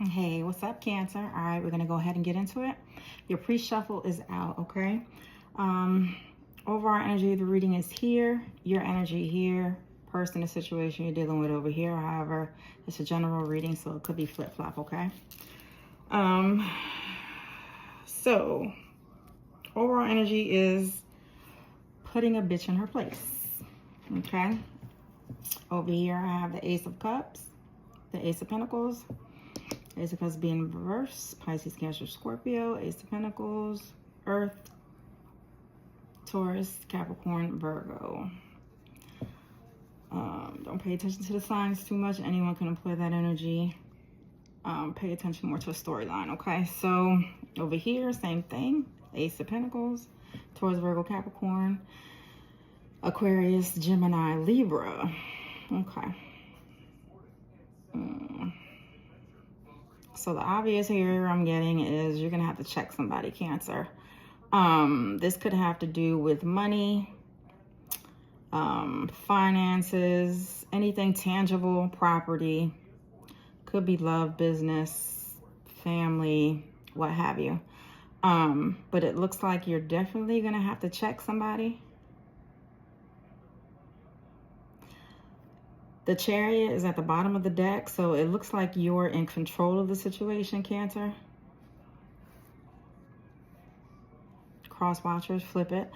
Hey, what's up, Cancer? All right, we're going to go ahead and get into it. Your pre-shuffle is out, okay? Um, Overall energy of the reading is here. Your energy here. Person, the situation you're dealing with over here. However, it's a general reading, so it could be flip-flop, okay? Um, so, overall energy is putting a bitch in her place, okay? Over here, I have the Ace of Cups, the Ace of Pentacles, Ace of Cups being reverse, Pisces, Cancer, Scorpio, Ace of Pentacles, Earth, Taurus, Capricorn, Virgo. Don't pay attention to the signs too much. Anyone can employ that energy. Pay attention more to a storyline, okay? So over here, same thing. Ace of Pentacles, Taurus, Virgo, Capricorn, Aquarius, Gemini, Libra. Okay. So the obvious here I'm getting is you're going to have to check somebody, Cancer. This could have to do with money, finances, anything tangible, property. Could be love, business, family, what have you. But it looks like you're definitely going to have to check somebody. The Chariot is at the bottom of the deck, so it looks like you're in control of the situation, Cancer. Cross watchers, flip it.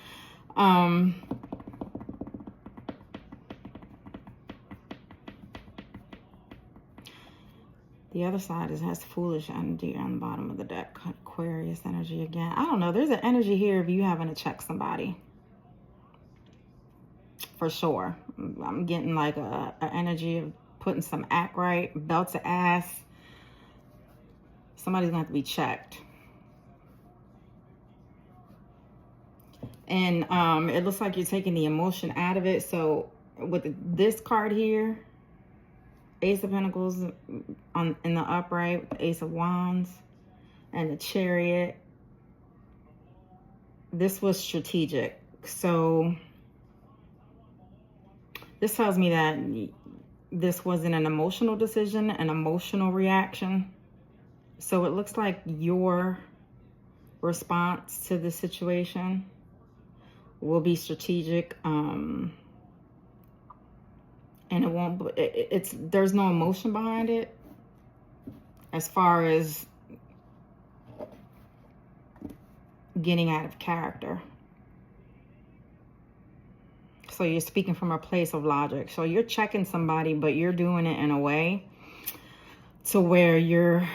The other side has foolish energy on the bottom of the deck. Aquarius energy again. I don't know. There's an energy here of you having to check somebody. For sure. I'm getting like a energy of putting some act right, belt to ass. Somebody's going to have to be checked. And it looks like you're taking the emotion out of it. So with this card here, Ace of Pentacles in the upright, Ace of Wands, and the Chariot. This was strategic. So this tells me that this wasn't an emotional decision, an emotional reaction. So it looks like your response to the situation will be strategic. And it won't, there's no emotion behind it as far as getting out of character. So you're speaking from a place of logic. So you're checking somebody, but you're doing it in a way to where you're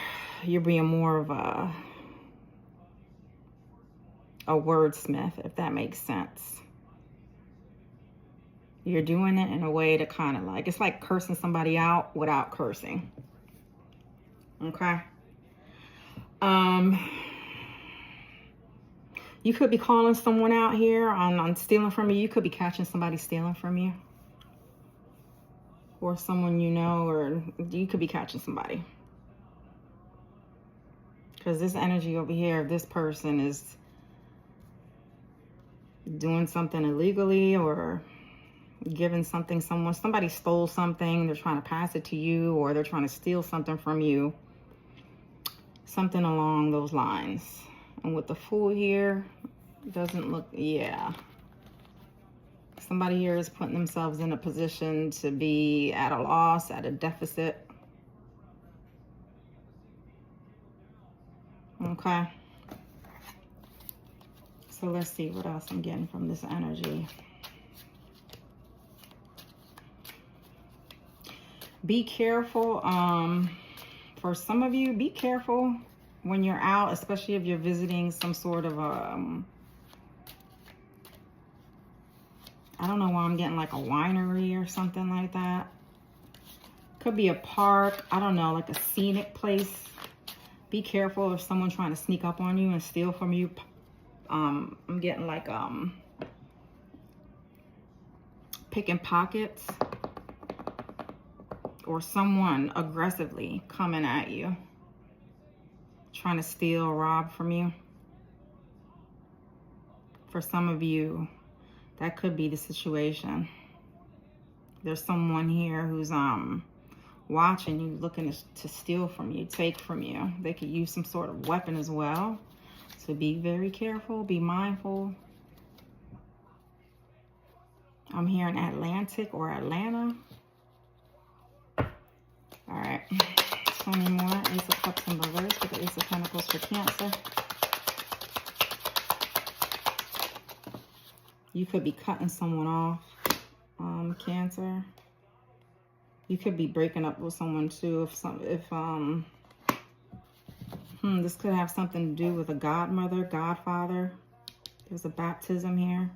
being more of a wordsmith, if that makes sense. You're doing it in a way to kind of like, it's like cursing somebody out without cursing. Okay. You could be calling someone out here on stealing from you. You could be catching somebody stealing from you. Or someone you know, or you could be catching somebody. Because this energy over here, this person is doing something illegally or giving something somebody stole something, they're trying to pass it to you, or they're trying to steal something from you. Something along those lines. And with the Fool here, doesn't look, yeah. Somebody here is putting themselves in a position to be at a loss, at a deficit. Okay. So let's see what else I'm getting from this energy. Be careful. For some of you, be careful when you're out, especially if you're visiting some sort of I don't know why I'm getting like a winery or something like that. Could be a park. I don't know, like a scenic place. Be careful if someone's trying to sneak up on you and steal from you. I'm getting like picking pockets. Or someone aggressively coming at you, trying to steal or rob from you. For some of you, that could be the situation. There's someone here who's watching you, looking to steal from you, take from you. They could use some sort of weapon as well. So be very careful, be mindful. I'm hearing Atlantic or Atlanta. All right. Tell me more. Ace of Cups in reverse with the Ace of Pentacles for Cancer. You could be cutting someone off, Cancer. You could be breaking up with someone too. This could have something to do with a godmother, godfather. There's a baptism here.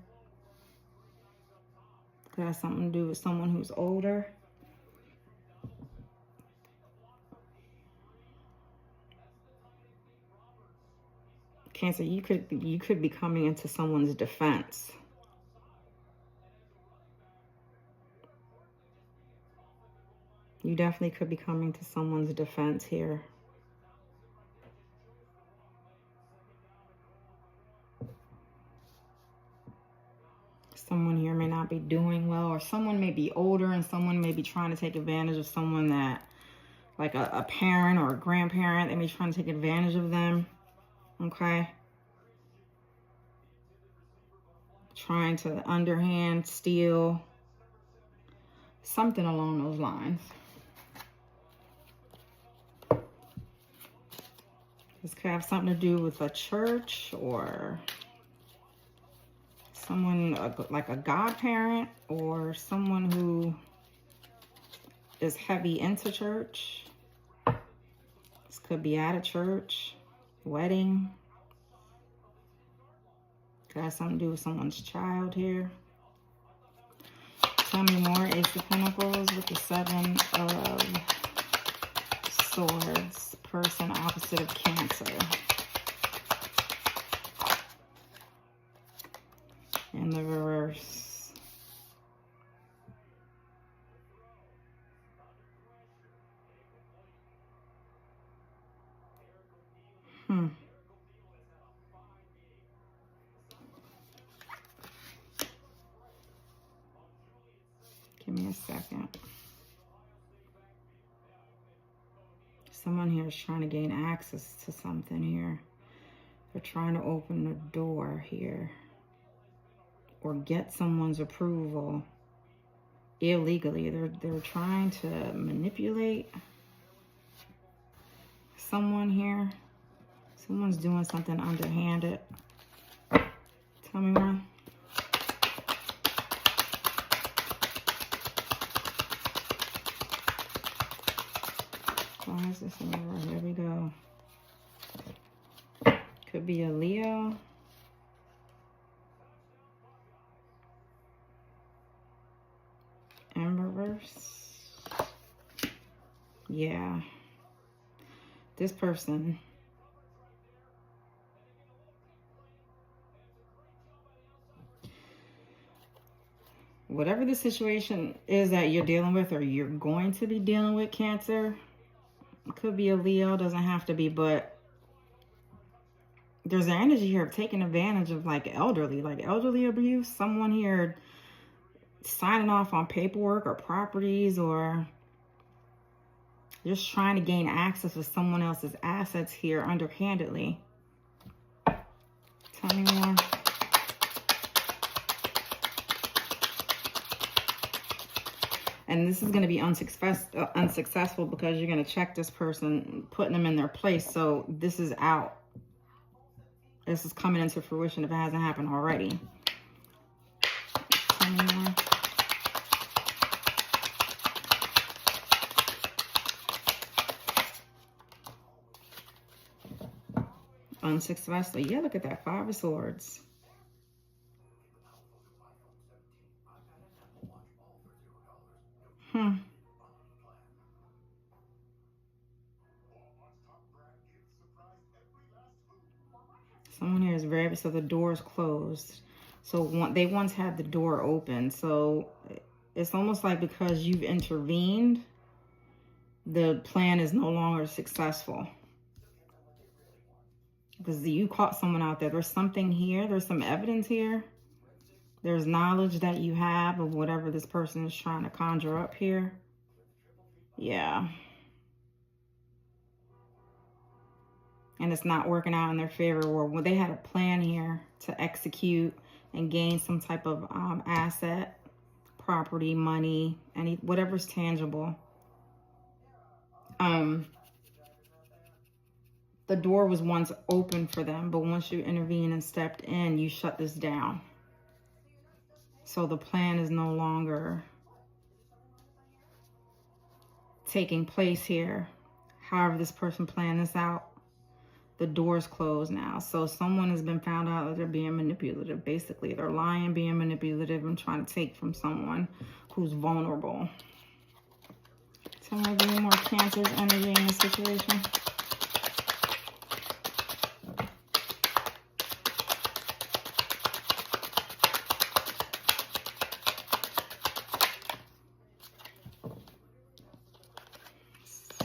Could have something to do with someone who's older. Cancer, you could be coming into someone's defense. You definitely could be coming to someone's defense here. Someone here may not be doing well, or someone may be older and someone may be trying to take advantage of someone that, like a parent or a grandparent, they may be trying to take advantage of them, okay? Trying to underhand, steal, something along those lines. This could have something to do with a church or someone like a godparent or someone who is heavy into church. This could be at a church, wedding. Could have something to do with someone's child here. Tell me more. Ace of Pentacles with the Seven of Swords. Person opposite of Cancer. In the reverse. Give me a second. Someone here is trying to gain access to something here. They're trying to open a door here. Or get someone's approval illegally. They're trying to manipulate someone here. Someone's doing something underhanded. Tell me more. Why is this in the room? Here we go. Could be a Leo. In reverse. Yeah. This person. Whatever the situation is that you're dealing with or you're going to be dealing with, Cancer. It could be a Leo, doesn't have to be, but there's an energy here of taking advantage of like elderly abuse. Someone here signing off on paperwork or properties, or just trying to gain access to someone else's assets here underhandedly. Tell me more. And this is going to be unsuccessful because you're going to check this person, putting them in their place. So this is out. This is coming into fruition if it hasn't happened already. Tell me more. Unsuccessful. Yeah, look at that. Five of Swords. Someone here is very, so the door is closed. So they once had the door open. So it's almost like because you've intervened, the plan is no longer successful. Because you caught someone out there. There's something here. There's some evidence here. There's knowledge that you have of whatever this person is trying to conjure up here. Yeah. And it's not working out in their favor. Or they had a plan here to execute and gain some type of asset, property, money, whatever's tangible. The door was once open for them, but once you intervened and stepped in, you shut this down. So the plan is no longer taking place here. However this person planned this out, the door's closed now. So someone has been found out that they're being manipulative. Basically, they're lying, being manipulative, and trying to take from someone who's vulnerable. Tell me any more Cancer's energy in this situation.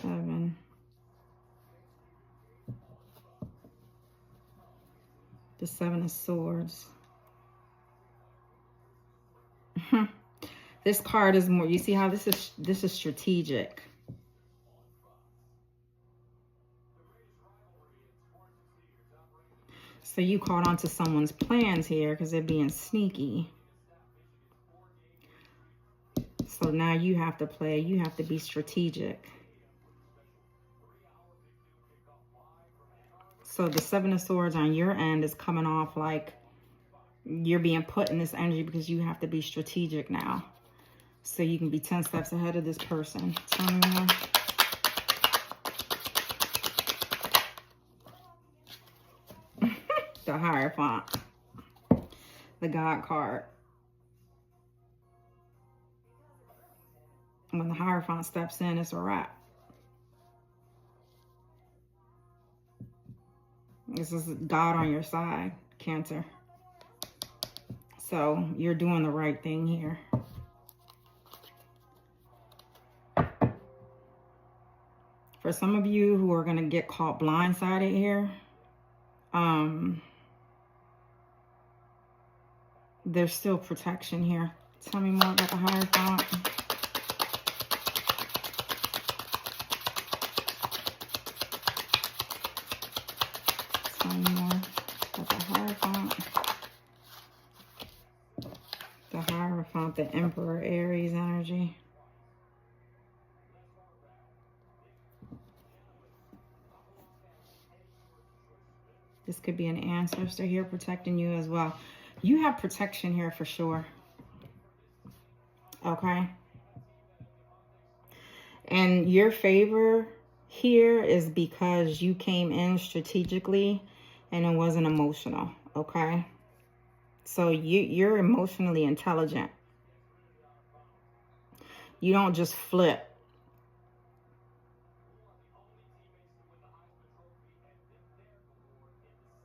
Seven. The Seven of Swords. This card is more, you see how this is strategic. So you caught on to someone's plans here because they're being sneaky. So now you have to play, you have to be strategic. So the Seven of Swords on your end is coming off like you're being put in this energy because you have to be strategic now. So you can be 10 steps ahead of this person. Tell me more. The Hierophant. The God card. When the Hierophant steps in, it's a wrap. This is God on your side, Cancer. So you're doing the right thing here. For some of you who are going to get caught blindsided here, there's still protection here. Tell me more about the Hierophant. Tell me more about the Hierophant. The Hierophant, the Emperor, Aries energy. This could be an ancestor here protecting you as well. You have protection here for sure. Okay. And your favor here is because you came in strategically and it wasn't emotional. Okay. So you're emotionally intelligent. You don't just flip.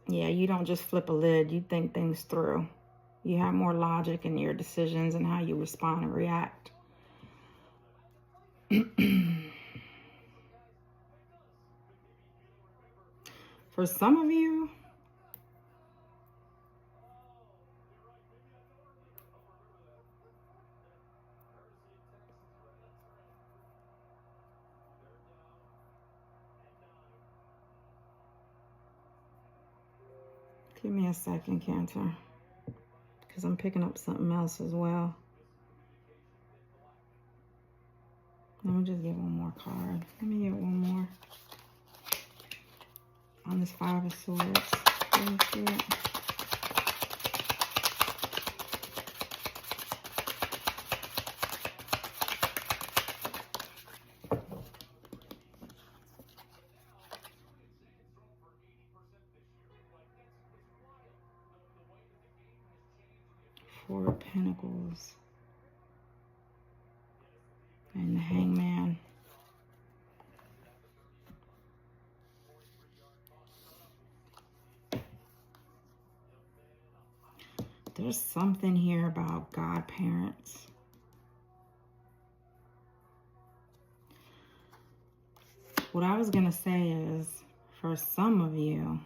Yeah, you don't just flip a lid. You think things through. You have more logic in your decisions and how you respond and react. For some of you, give me a second, Cancer, because I'm picking up something else as well. Let me just get one more card. Let me get one more. On this Five of Swords. Four of Pentacles. And the Hangman. There's something here about godparents. What I was going to say is, for some of you,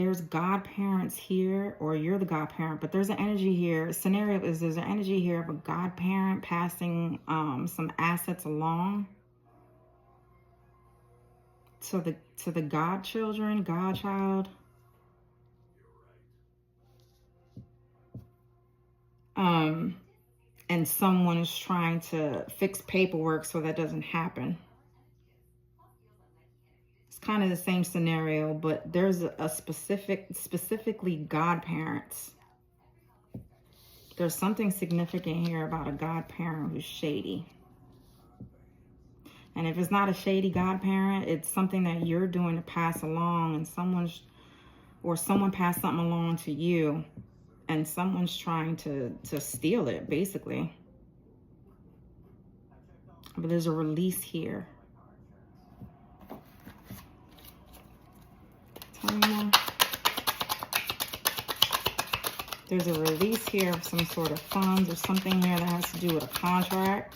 there's godparents here, or you're the godparent, but there's an energy here. Scenario is there's an energy here of a godparent passing some assets along to the godchildren, godchild. And someone is trying to fix paperwork so that doesn't happen. It's kind of the same scenario, but there's a specifically godparents. There's something significant here about a godparent who's shady. And if it's not a shady godparent, it's something that you're doing to pass along, and someone passed something along to you, and someone's trying to steal it, basically. But there's a release here. Tell me more. There's a release here of some sort of funds or something here that has to do with a contract.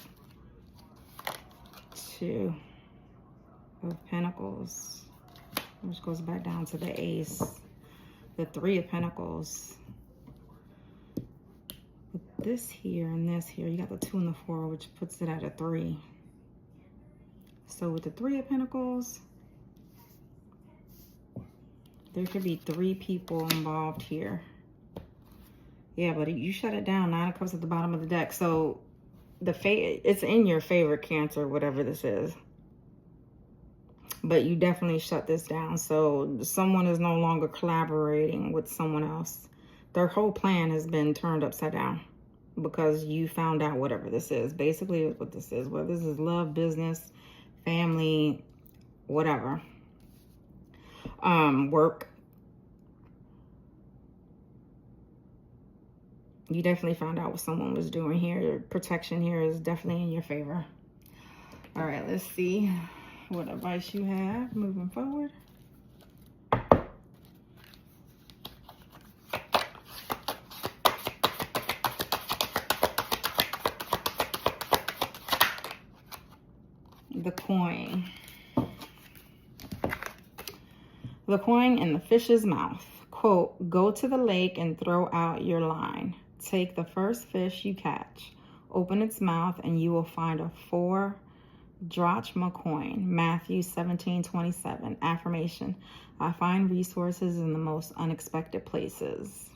Two of Pentacles, which goes back down to the Ace. The Three of Pentacles. With this here and this here, you got the 2 and the 4, which puts it at a 3. So with the 3 of Pentacles, there could be 3 people involved here. Yeah, but you shut it down. 9 of Cups at the bottom of the deck. So it's in your favor, Cancer, whatever this is. But you definitely shut this down. So someone is no longer collaborating with someone else. Their whole plan has been turned upside down because you found out whatever this is. Basically what this is. Whether this is love, business, family, whatever. Work. You definitely found out what someone was doing here. Your protection here is definitely in your favor. All right, let's see what advice you have moving forward. The coin. The coin in the fish's mouth. Quote, go to the lake and throw out your line. Take the first fish you catch. Open its mouth and you will find a 4 drachma coin. Matthew 17:27. Affirmation. I find resources in the most unexpected places.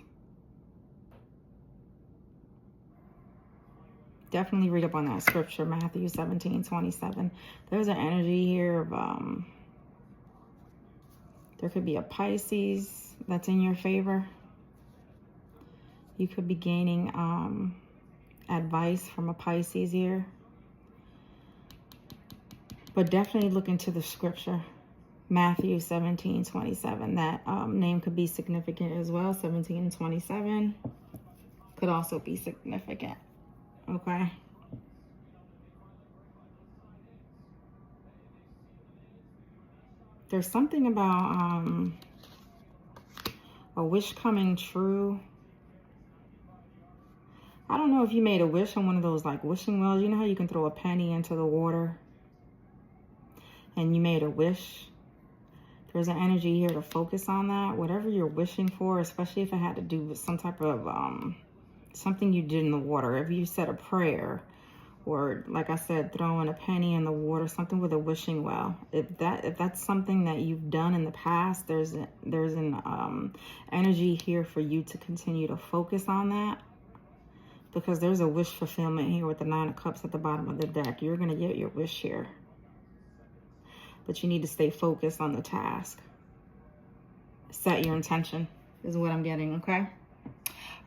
Definitely read up on that scripture, Matthew 17:27. There's an energy here of there could be a Pisces that's in your favor. You could be gaining advice from a Pisces here. But definitely look into the scripture, Matthew 17:27. That name could be significant as well. 17:27 could also be significant. Okay. There's something about a wish coming true. I don't know if you made a wish on one of those like wishing wells. You know how you can throw a penny into the water and you made a wish? There's an energy here to focus on that. Whatever you're wishing for, especially if it had to do with some type of something you did in the water. If you said a prayer, or like I said, throwing a penny in the water, something with a wishing well. If that's something that you've done in the past, there's an energy here for you to continue to focus on that, because there's a wish fulfillment here with the 9 of Cups at the bottom of the deck. You're gonna get your wish here, but you need to stay focused on the task. Set your intention is what I'm getting. Okay.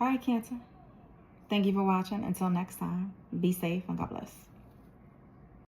All right, Cancer. Thank you for watching. Until next time, be safe and God bless.